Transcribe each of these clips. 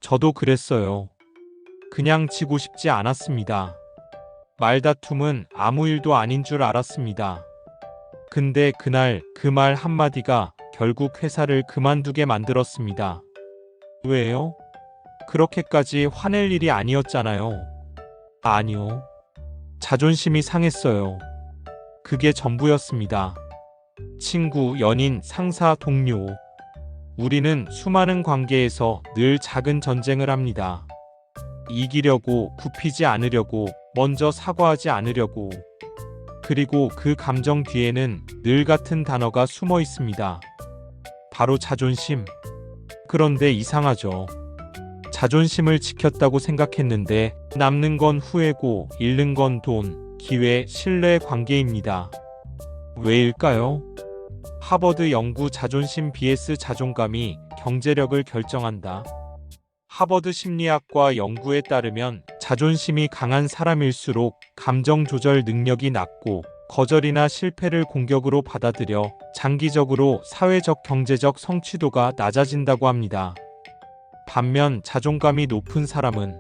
저도 그랬어요. 그냥 지고 싶지 않았습니다. 말다툼은 아무 일도 아닌 줄 알았습니다. 근데 그날 그 말 한마디가 결국 회사를 그만두게 만들었습니다. 왜요? 그렇게까지 화낼 일이 아니었잖아요. 아니요. 자존심이 상했어요. 그게 전부였습니다. 친구, 연인, 상사, 동료. 우리는 수많은 관계에서 늘 작은 전쟁을 합니다. 이기려고, 굽히지 않으려고, 먼저 사과하지 않으려고. 그리고 그 감정 뒤에는 늘 같은 단어가 숨어 있습니다. 바로 자존심. 그런데 이상하죠. 자존심을 지켰다고 생각했는데 남는 건 후회고 잃는 건 돈, 기회, 신뢰 관계입니다. 왜일까요? 하버드 연구 자존심 vs 자존감이 경제력을 결정한다. 하버드 심리학과 연구에 따르면 자존심이 강한 사람일수록 감정 조절 능력이 낮고 거절이나 실패를 공격으로 받아들여 장기적으로 사회적 경제적 성취도가 낮아진다고 합니다. 반면 자존감이 높은 사람은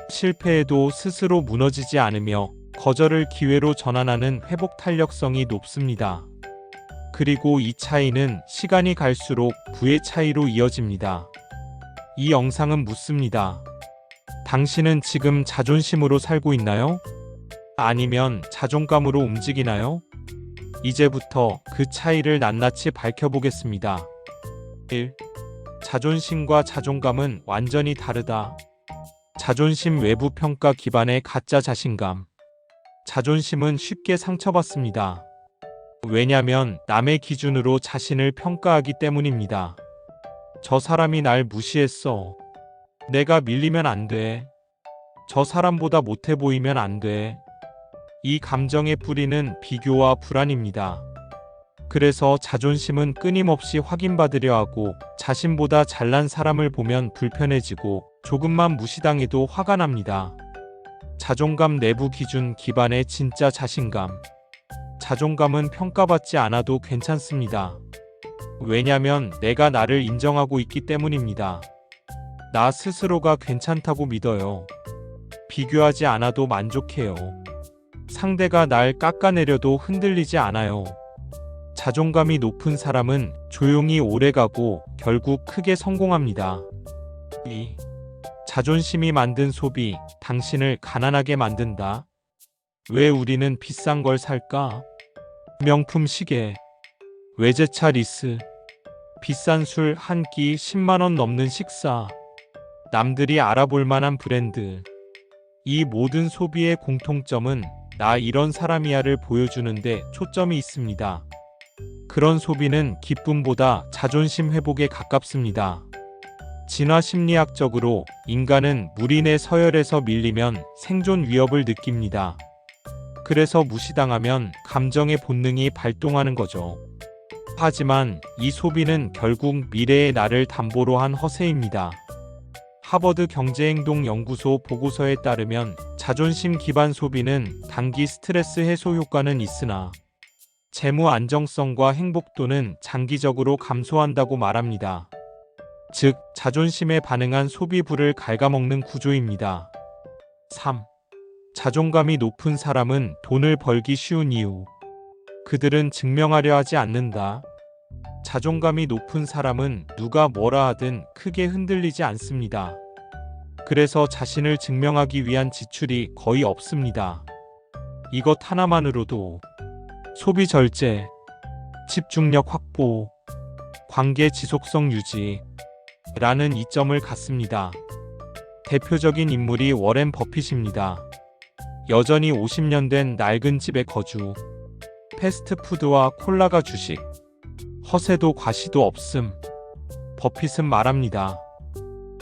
실패에도 스스로 무너지지 않으며 거절을 기회로 전환하는 회복 탄력성이 높습니다. 그리고 이 차이는 시간이 갈수록 부의 차이로 이어집니다. 이 영상은 묻습니다. 당신은 지금 자존심으로 살고 있나요? 아니면 자존감으로 움직이나요? 이제부터 그 차이를 낱낱이 밝혀보겠습니다. 1. 자존심과 자존감은 완전히 다르다. 자존심 외부 평가 기반의 가짜 자신감. 자존심은 쉽게 상처받습니다. 왜냐면 남의 기준으로 자신을 평가하기 때문입니다. 저 사람이 날 무시했어. 내가 밀리면 안 돼. 저 사람보다 못해 보이면 안 돼. 이 감정의 뿌리는 비교와 불안입니다. 그래서 자존심은 끊임없이 확인받으려 하고 자신보다 잘난 사람을 보면 불편해지고 조금만 무시당해도 화가 납니다. 자존감 내부 기준 기반의 진짜 자신감. 자존감은 평가받지 않아도 괜찮습니다. 왜냐면 내가 나를 인정하고 있기 때문입니다. 나 스스로가 괜찮다고 믿어요. 비교하지 않아도 만족해요. 상대가 날 깎아내려도 흔들리지 않아요. 자존감이 높은 사람은 조용히 오래가고 결국 크게 성공합니다. 2. 자존심이 만든 소비, 당신을 가난하게 만든다. 왜 우리는 비싼 걸 살까? 명품 시계, 외제차 리스, 비싼 술 한 끼 10만 원 넘는 식사, 남들이 알아볼 만한 브랜드. 이 모든 소비의 공통점은 나 이런 사람이야를 보여주는데 초점이 있습니다. 그런 소비는 기쁨보다 자존심 회복에 가깝습니다. 진화 심리학적으로 인간은 무리내 서열에서 밀리면 생존 위협을 느낍니다. 그래서 무시당하면 감정의 본능이 발동하는 거죠. 하지만 이 소비는 결국 미래의 나를 담보로 한 허세입니다. 하버드 경제행동연구소 보고서에 따르면 자존심 기반 소비는 단기 스트레스 해소 효과는 있으나 재무 안정성과 행복도는 장기적으로 감소한다고 말합니다. 즉, 자존심에 반응한 소비부를 갉아먹는 구조입니다. 3. 자존감이 높은 사람은 돈을 벌기 쉬운 이유. 그들은 증명하려 하지 않는다. 자존감이 높은 사람은 누가 뭐라 하든 크게 흔들리지 않습니다. 그래서 자신을 증명하기 위한 지출이 거의 없습니다. 이것 하나만으로도 소비 절제, 집중력 확보, 관계 지속성 유지 라는 이점을 갖습니다. 대표적인 인물이 워렌 버핏입니다. 여전히 50년 된 낡은 집에 거주, 패스트푸드와 콜라가 주식, 허세도 과시도 없음. 버핏은 말합니다.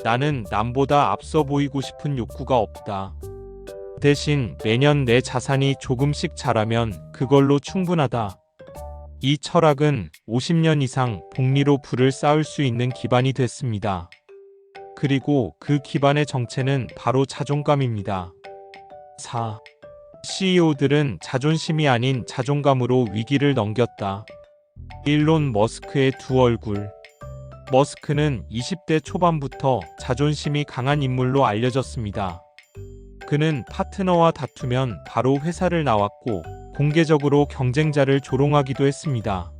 나는 남보다 앞서 보이고 싶은 욕구가 없다. 대신 매년 내 자산이 조금씩 자라면 그걸로 충분하다. 이 철학은 50년 이상 복리로 부를 쌓을 수 있는 기반이 됐습니다. 그리고 그 기반의 정체는 바로 자존감입니다. 4. CEO들은 자존심이 아닌 자존감으로 위기를 넘겼다. 일론 머스크의 두 얼굴. 머스크는 20대 초반부터 자존심이 강한 인물로 알려졌습니다. 그는 파트너와 다투면 바로 회사를 나왔고 공개적으로 경쟁자를 조롱하기도 했습니다.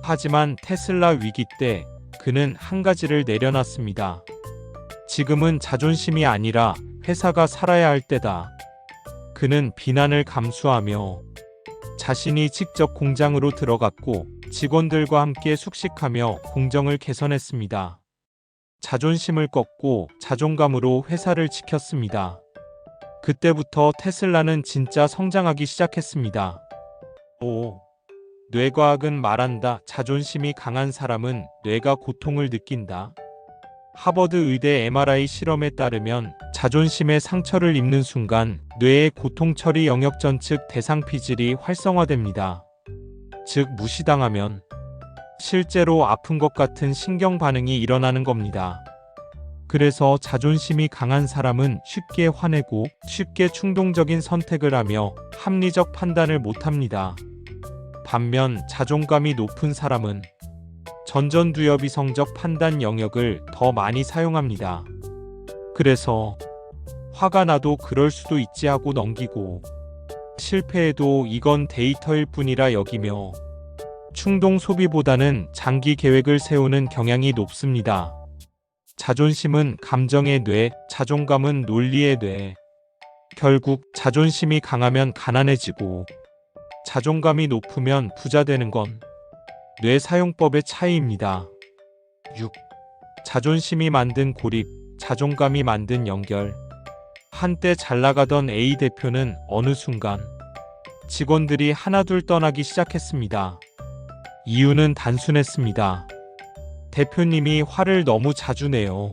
하지만 테슬라 위기 때 그는 한 가지를 내려놨습니다. 지금은 자존심이 아니라 회사가 살아야 할 때다. 그는 비난을 감수하며 자신이 직접 공장으로 들어갔고 직원들과 함께 숙식하며 공정을 개선했습니다. 자존심을 꺾고 자존감으로 회사를 지켰습니다. 그때부터 테슬라는 진짜 성장하기 시작했습니다. 5. 뇌과학은 말한다. 자존심이 강한 사람은 뇌가 고통을 느낀다. 하버드 의대 MRI 실험에 따르면 자존심에 상처를 입는 순간 뇌의 고통 처리 영역전 즉 대상피질이 활성화됩니다. 즉 무시당하면 실제로 아픈 것 같은 신경 반응이 일어나는 겁니다. 그래서 자존심이 강한 사람은 쉽게 화내고 쉽게 충동적인 선택을 하며 합리적 판단을 못합니다. 반면 자존감이 높은 사람은 전전두엽이성적 판단 영역을 더 많이 사용합니다. 그래서 화가 나도 그럴 수도 있지 하고 넘기고 실패해도 이건 데이터일 뿐이라 여기며 충동 소비보다는 장기 계획을 세우는 경향이 높습니다. 자존심은 감정의 뇌, 자존감은 논리의 뇌. 결국 자존심이 강하면 가난해지고 자존감이 높으면 부자 되는 건 뇌 사용법의 차이입니다. 6. 자존심이 만든 고립, 자존감이 만든 연결. 한때 잘 나가던 A 대표는 어느 순간 직원들이 하나둘 떠나기 시작했습니다. 이유는 단순했습니다. 대표님이 화를 너무 자주 내요.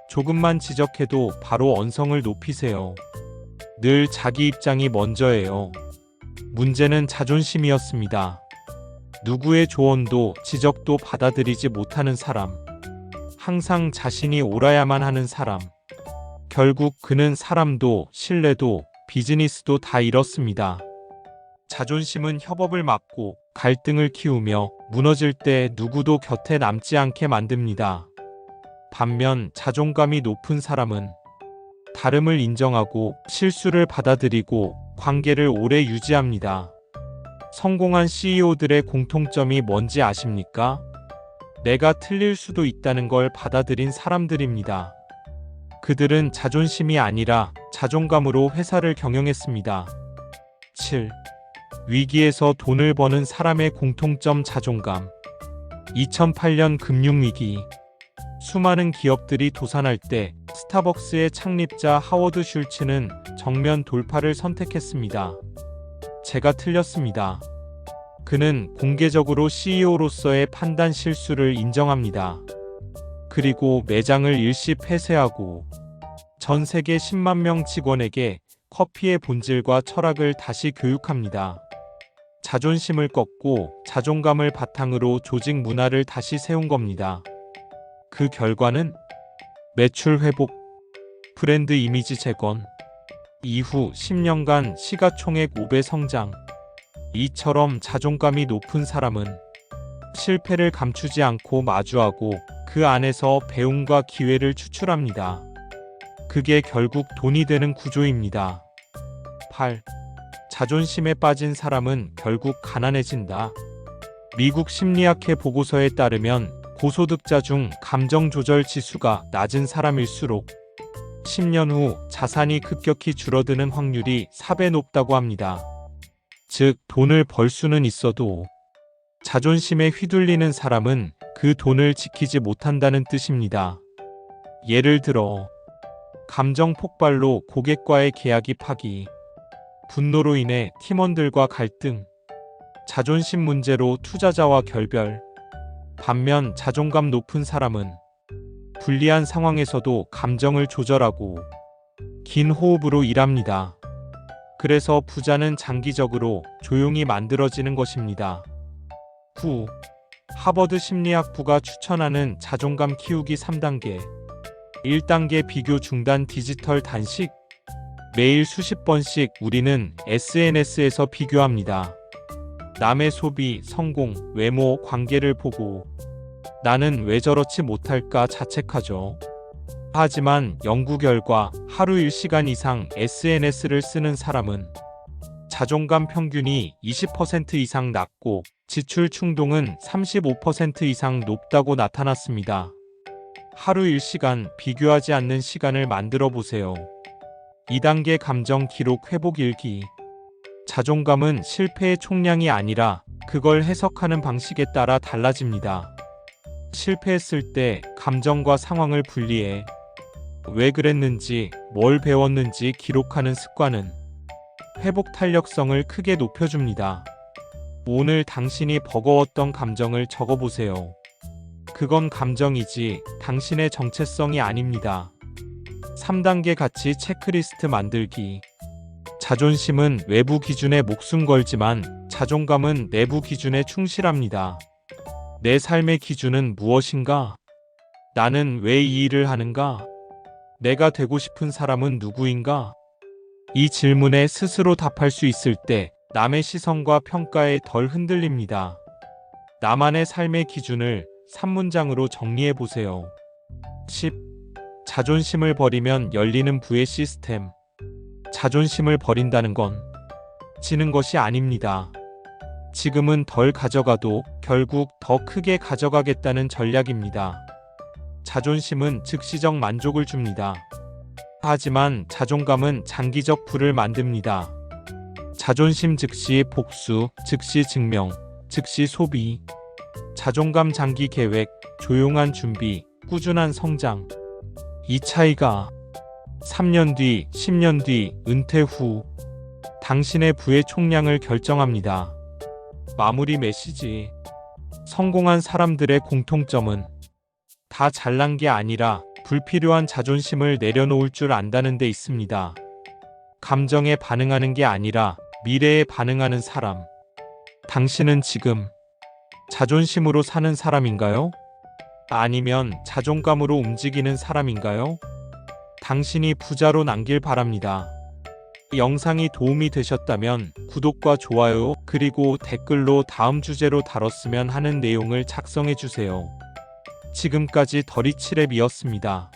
조금만 지적해도 바로 언성을 높이세요. 늘 자기 입장이 먼저예요. 문제는 자존심이었습니다. 누구의 조언도 지적도 받아들이지 못하는 사람. 항상 자신이 옳아야만 하는 사람. 결국 그는 사람도 신뢰도 비즈니스도 다 잃었습니다. 자존심은 협업을 막고 갈등을 키우며 무너질 때 누구도 곁에 남지 않게 만듭니다. 반면 자존감이 높은 사람은 다름을 인정하고 실수를 받아들이고 관계를 오래 유지합니다. 성공한 CEO들의 공통점이 뭔지 아십니까? 내가 틀릴 수도 있다는 걸 받아들인 사람들입니다. 그들은 자존심이 아니라 자존감으로 회사를 경영했습니다. 7. 위기에서 돈을 버는 사람의 공통점 자존감. 2008년 금융위기. 수많은 기업들이 도산할 때 스타벅스의 창립자 하워드 슐츠는 정면 돌파를 선택했습니다. 제가 틀렸습니다. 그는 공개적으로 CEO로서의 판단 실수를 인정합니다. 그리고 매장을 일시 폐쇄하고 전 세계 10만 명 직원에게 커피의 본질과 철학을 다시 교육합니다. 자존심을 꺾고 자존감을 바탕으로 조직 문화를 다시 세운 겁니다. 그 결과는 매출 회복, 브랜드 이미지 재건, 이후 10년간 시가총액 5배 성장. 이처럼 자존감이 높은 사람은 실패를 감추지 않고 마주하고 그 안에서 배움과 기회를 추출합니다. 그게 결국 돈이 되는 구조입니다. 8. 자존심에 빠진 사람은 결국 가난해진다. 미국 심리학회 보고서에 따르면 고소득자 중 감정 조절 지수가 낮은 사람일수록 10년 후 자산이 급격히 줄어드는 확률이 4배 높다고 합니다. 즉, 돈을 벌 수는 있어도 자존심에 휘둘리는 사람은 그 돈을 지키지 못한다는 뜻입니다. 예를 들어, 감정 폭발로 고객과의 계약이 파기, 분노로 인해 팀원들과 갈등, 자존심 문제로 투자자와 결별. 반면 자존감 높은 사람은 불리한 상황에서도 감정을 조절하고 긴 호흡으로 일합니다. 그래서 부자는 장기적으로 조용히 만들어지는 것입니다. 9. 하버드 심리학부가 추천하는 자존감 키우기 3단계. 1단계 비교 중단 디지털 단식. 매일 수십 번씩 우리는 SNS에서 비교합니다. 남의 소비, 성공, 외모, 관계를 보고 나는 왜 저렇지 못할까 자책하죠. 하지만 연구 결과 하루 1시간 이상 SNS를 쓰는 사람은 자존감 평균이 20% 이상 낮고 지출 충동은 35% 이상 높다고 나타났습니다. 하루 1시간 비교하지 않는 시간을 만들어 보세요. 2단계 감정 기록 회복 일기. 자존감은 실패의 총량이 아니라 그걸 해석하는 방식에 따라 달라집니다. 실패했을 때 감정과 상황을 분리해 왜 그랬는지, 뭘 배웠는지 기록하는 습관은 회복 탄력성을 크게 높여줍니다. 오늘 당신이 버거웠던 감정을 적어보세요. 그건 감정이지 당신의 정체성이 아닙니다. 3단계 가치 체크리스트 만들기. 자존심은 외부 기준에 목숨 걸지만 자존감은 내부 기준에 충실합니다. 내 삶의 기준은 무엇인가? 나는 왜 이 일을 하는가? 내가 되고 싶은 사람은 누구인가? 이 질문에 스스로 답할 수 있을 때 남의 시선과 평가에 덜 흔들립니다. 나만의 삶의 기준을 3문장으로 정리해 보세요. 10. 자존심을 버리면 열리는 부의 시스템. 자존심을 버린다는 건 지는 것이 아닙니다. 지금은 덜 가져가도 결국 더 크게 가져가겠다는 전략입니다. 자존심은 즉시적 만족을 줍니다. 하지만 자존감은 장기적 부를 만듭니다. 자존심 즉시 복수, 즉시 증명, 즉시 소비. 자존감 장기 계획, 조용한 준비, 꾸준한 성장. 이 차이가 3년 뒤, 10년 뒤, 은퇴 후 당신의 부의 총량을 결정합니다. 마무리 메시지. 성공한 사람들의 공통점은 다 잘난 게 아니라 불필요한 자존심을 내려놓을 줄 안다는 데 있습니다. 감정에 반응하는 게 아니라 미래에 반응하는 사람. 당신은 지금 자존심으로 사는 사람인가요? 아니면 자존감으로 움직이는 사람인가요? 당신이 부자로 남길 바랍니다. 영상이 도움이 되셨다면 구독과 좋아요 그리고 댓글로 다음 주제로 다뤘으면 하는 내용을 작성해 주세요. 지금까지 더리치랩이었습니다.